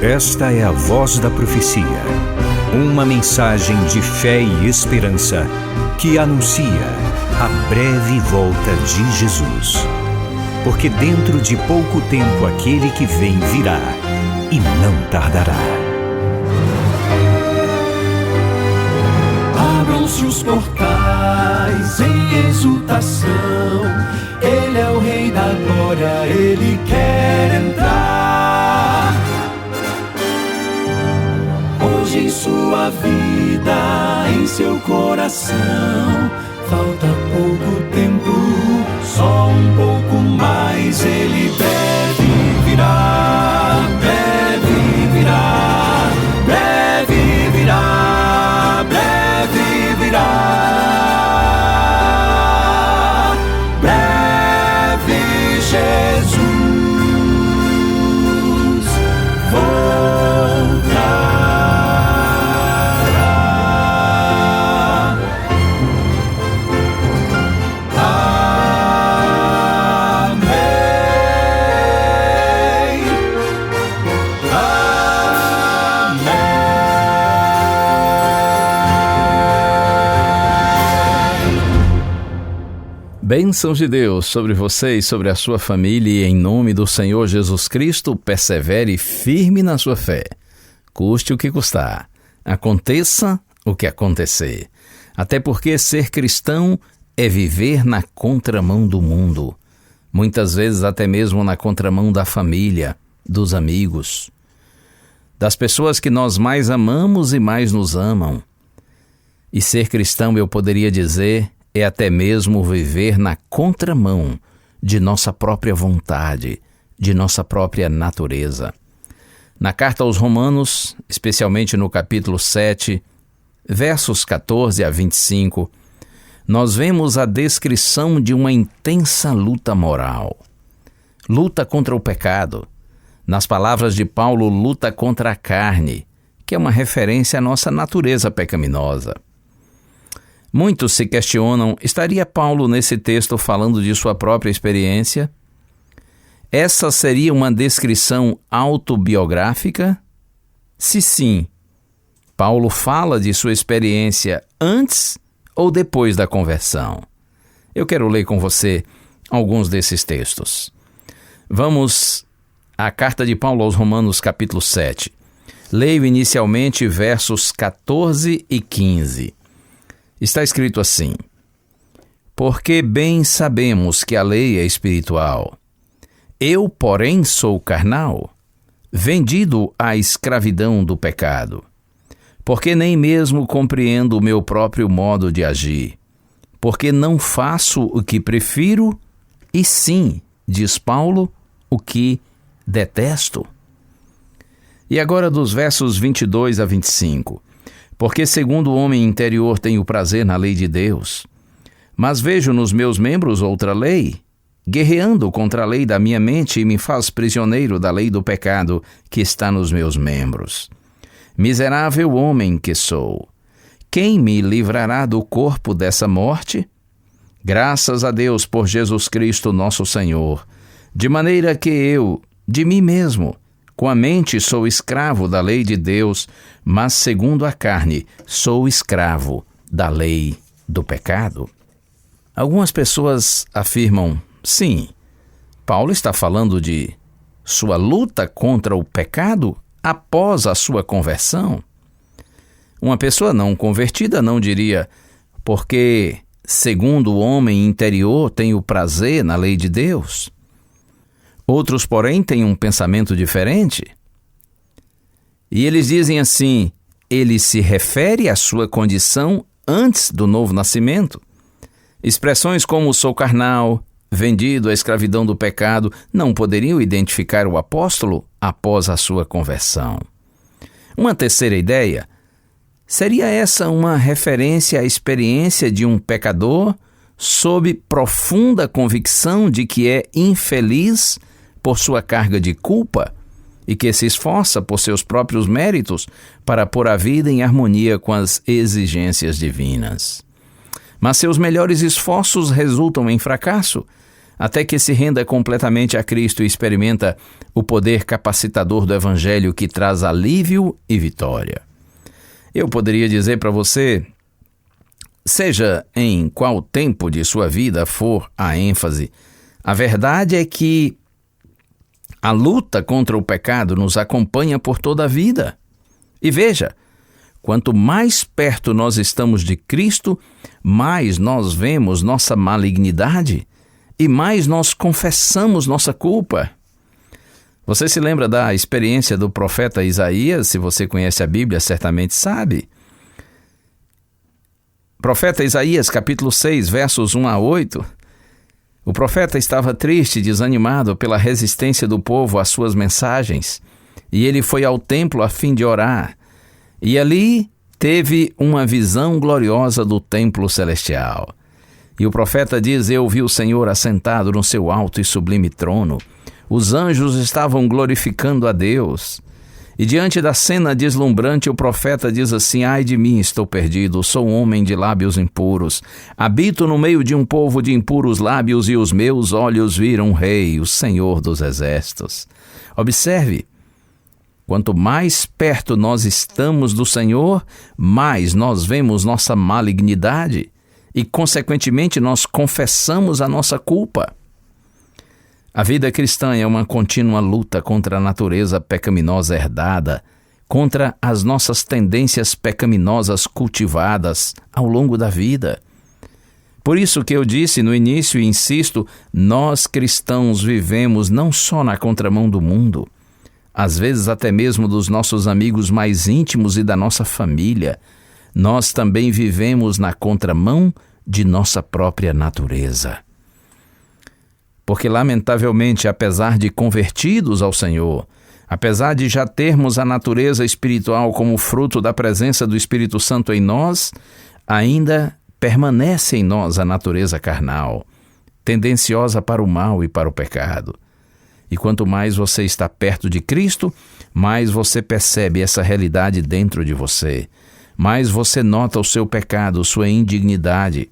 Esta é a voz da profecia, uma mensagem de fé e esperança que anuncia a breve volta de Jesus. Porque dentro de pouco tempo aquele que vem virá e não tardará. Abram-se os portais em exultação, Ele é o Rei da Glória, Ele quer entrar. Hoje em sua vida, em seu coração, falta pouco tempo, só um pouco mais, Ele deve virar, breve virá, breve virá, breve virá, breve Jesus voltará. Bênçãos de Deus sobre você e sobre a sua família, e em nome do Senhor Jesus Cristo, persevere firme na sua fé. Custe o que custar, aconteça o que acontecer. Até porque ser cristão é viver na contramão do mundo. Muitas vezes até mesmo na contramão da família, dos amigos, das pessoas que nós mais amamos e mais nos amam. E ser cristão, eu poderia dizer, é até mesmo viver na contramão de nossa própria vontade, de nossa própria natureza. Na carta aos Romanos, especialmente no capítulo 7, versos 14 a 25, nós vemos a descrição de uma intensa luta moral. Luta contra o pecado. Nas palavras de Paulo, luta contra a carne, que é uma referência à nossa natureza pecaminosa. Muitos se questionam, estaria Paulo nesse texto falando de sua própria experiência? Essa seria uma descrição autobiográfica? Se sim, Paulo fala de sua experiência antes ou depois da conversão? Eu quero ler com você alguns desses textos. Vamos à carta de Paulo aos Romanos, capítulo 7. Leio inicialmente versos 14 e 15. Está escrito assim: porque bem sabemos que a lei é espiritual. Eu, porém, sou carnal, vendido à escravidão do pecado. Porque nem mesmo compreendo o meu próprio modo de agir. Porque não faço o que prefiro, e sim, diz Paulo, o que detesto. E agora dos versos 22 a 25. Porque segundo o homem interior tenho prazer na lei de Deus, mas vejo nos meus membros outra lei, guerreando contra a lei da minha mente, e me faz prisioneiro da lei do pecado que está nos meus membros. Miserável homem que sou, quem me livrará do corpo dessa morte? Graças a Deus por Jesus Cristo nosso Senhor, de maneira que eu, de mim mesmo, com a mente sou escravo da lei de Deus, mas segundo a carne sou escravo da lei do pecado. Algumas pessoas afirmam, sim, Paulo está falando de sua luta contra o pecado após a sua conversão. Uma pessoa não convertida não diria, porque segundo o homem interior tenho prazer na lei de Deus. Outros, porém, têm um pensamento diferente. E eles dizem assim, ele se refere à sua condição antes do novo nascimento. Expressões como sou carnal, vendido à escravidão do pecado, não poderiam identificar o apóstolo após a sua conversão. Uma terceira ideia, seria essa uma referência à experiência de um pecador sob profunda convicção de que é infeliz por sua carga de culpa e que se esforça por seus próprios méritos para pôr a vida em harmonia com as exigências divinas. Mas seus melhores esforços resultam em fracasso, até que se renda completamente a Cristo e experimenta o poder capacitador do Evangelho que traz alívio e vitória. Eu poderia dizer para você, seja em qual tempo de sua vida for a ênfase, a verdade é que a luta contra o pecado nos acompanha por toda a vida. E veja, quanto mais perto nós estamos de Cristo, mais nós vemos nossa malignidade e mais nós confessamos nossa culpa. Você se lembra da experiência do profeta Isaías? Se você conhece a Bíblia, certamente sabe. Profeta Isaías, capítulo 6, versos 1 a 8. O profeta estava triste e desanimado pela resistência do povo às suas mensagens, e ele foi ao templo a fim de orar. E ali teve uma visão gloriosa do templo celestial. E o profeta diz: eu vi o Senhor assentado no seu alto e sublime trono. Os anjos estavam glorificando a Deus. E diante da cena deslumbrante, o profeta diz assim: ai de mim, estou perdido, sou um homem de lábios impuros. Habito no meio de um povo de impuros lábios, e os meus olhos viram o Rei, o Senhor dos exércitos. Observe, quanto mais perto nós estamos do Senhor, mais nós vemos nossa malignidade e, consequentemente, nós confessamos a nossa culpa. A vida cristã é uma contínua luta contra a natureza pecaminosa herdada, contra as nossas tendências pecaminosas cultivadas ao longo da vida. Por isso que eu disse no início e insisto, nós cristãos vivemos não só na contramão do mundo, às vezes até mesmo dos nossos amigos mais íntimos e da nossa família, nós também vivemos na contramão de nossa própria natureza. Porque, lamentavelmente, apesar de convertidos ao Senhor, apesar de já termos a natureza espiritual como fruto da presença do Espírito Santo em nós, ainda permanece em nós a natureza carnal, tendenciosa para o mal e para o pecado. E quanto mais você está perto de Cristo, mais você percebe essa realidade dentro de você. Mais você nota o seu pecado, sua indignidade,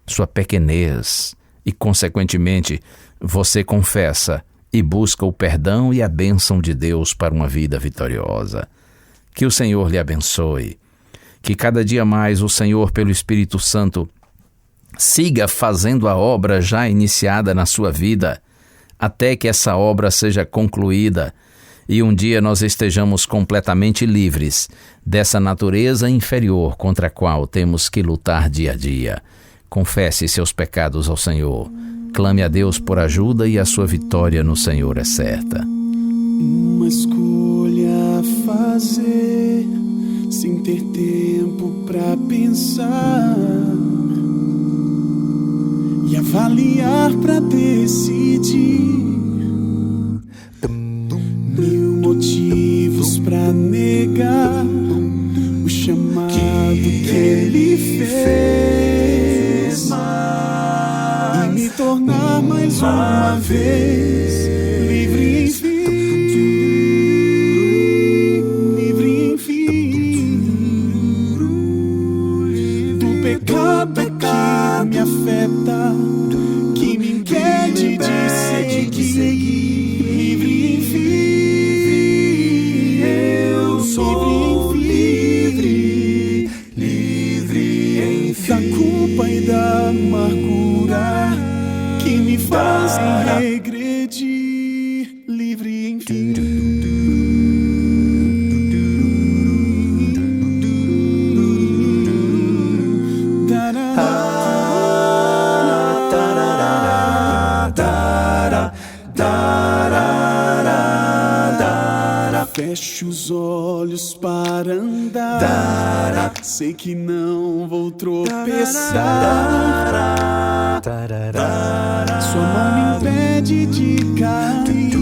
sua pequenez. E, consequentemente, você confessa e busca o perdão e a bênção de Deus para uma vida vitoriosa. Que o Senhor lhe abençoe. Que cada dia mais o Senhor, pelo Espírito Santo, siga fazendo a obra já iniciada na sua vida, até que essa obra seja concluída e um dia nós estejamos completamente livres dessa natureza inferior contra a qual temos que lutar dia a dia. Confesse seus pecados ao Senhor. Clame a Deus por ajuda e a sua vitória no Senhor é certa. Uma escolha a fazer, sem ter tempo pra pensar e avaliar pra decidir. Mil motivos pra negar o chamado que ele fez e me tornar mais uma vez livre, enfim, livre, enfim, do pecado que me afeta, que me impede de seguir, livre, enfim, eu sou livre, livre, enfim, da culpa e da amargura que me fazem regredir, livre, enfim. Fecho os olhos para andar, sei que não vou tropeçar. Sua mão me impede de cair.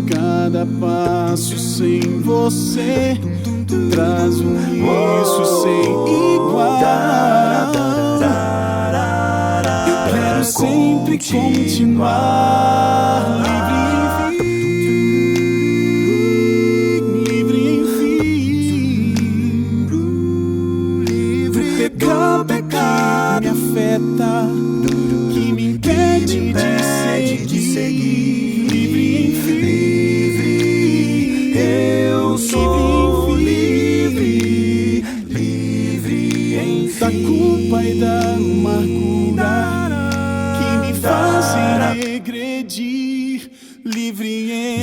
Cada passo sem você traz um isso sem igual. Eu quero sempre continuar livre, pecado me afeta, impede de seguir. Livre, eu sou livre, da culpa e da amargura que me fazem regredir. Livre,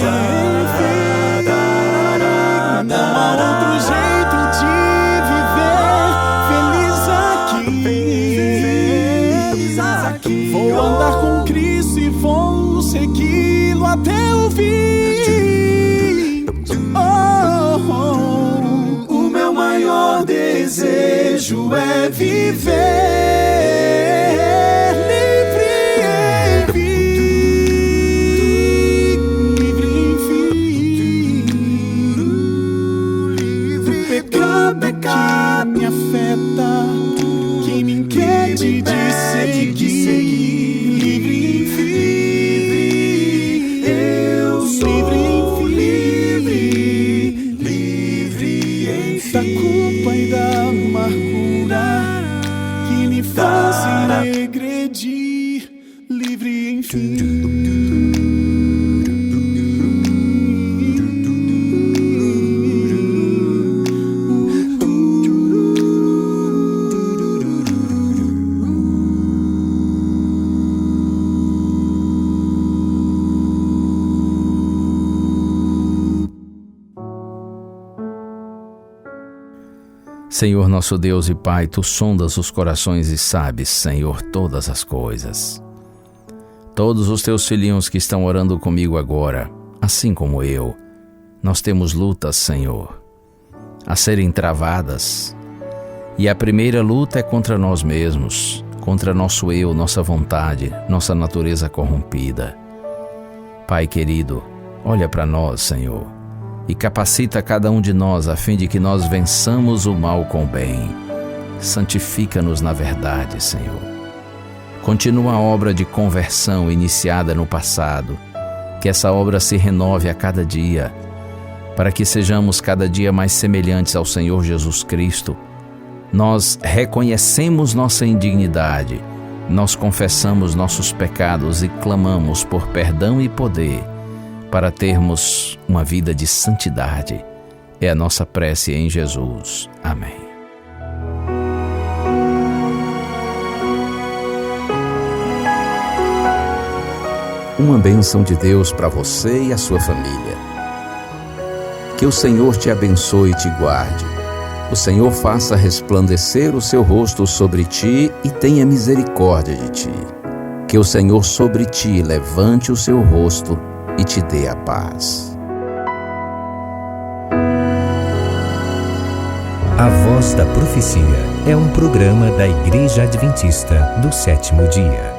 não há outro jeito de viver feliz aqui. Vou andar com Cristo e vou segui-lo até o fim. O meu maior desejo é viver que me afeta, que me impede de seguir. Livre, eu sou livre, da culpa e da amargura que me fazem regredir. Livre, enfim. Senhor nosso Deus e Pai, Tu sondas os corações e sabes, Senhor, todas as coisas. Todos os Teus filhinhos que estão orando comigo agora, assim como eu, nós temos lutas, Senhor, a serem travadas. E a primeira luta é contra nós mesmos, contra nosso eu, nossa vontade, nossa natureza corrompida. Pai querido, olha para nós, Senhor, e capacita cada um de nós a fim de que nós vençamos o mal com o bem. Santifica-nos na verdade, Senhor. Continua a obra de conversão iniciada no passado, que essa obra se renove a cada dia, para que sejamos cada dia mais semelhantes ao Senhor Jesus Cristo. Nós reconhecemos nossa indignidade, nós confessamos nossos pecados e clamamos por perdão e poder, para termos uma vida de santidade. É a nossa prece em Jesus. Amém. Uma bênção de Deus para você e a sua família. Que o Senhor te abençoe e te guarde. O Senhor faça resplandecer o seu rosto sobre ti e tenha misericórdia de ti. Que o Senhor sobre ti levante o seu rosto e te dê a paz. A Voz da Profecia é um programa da Igreja Adventista do Sétimo Dia.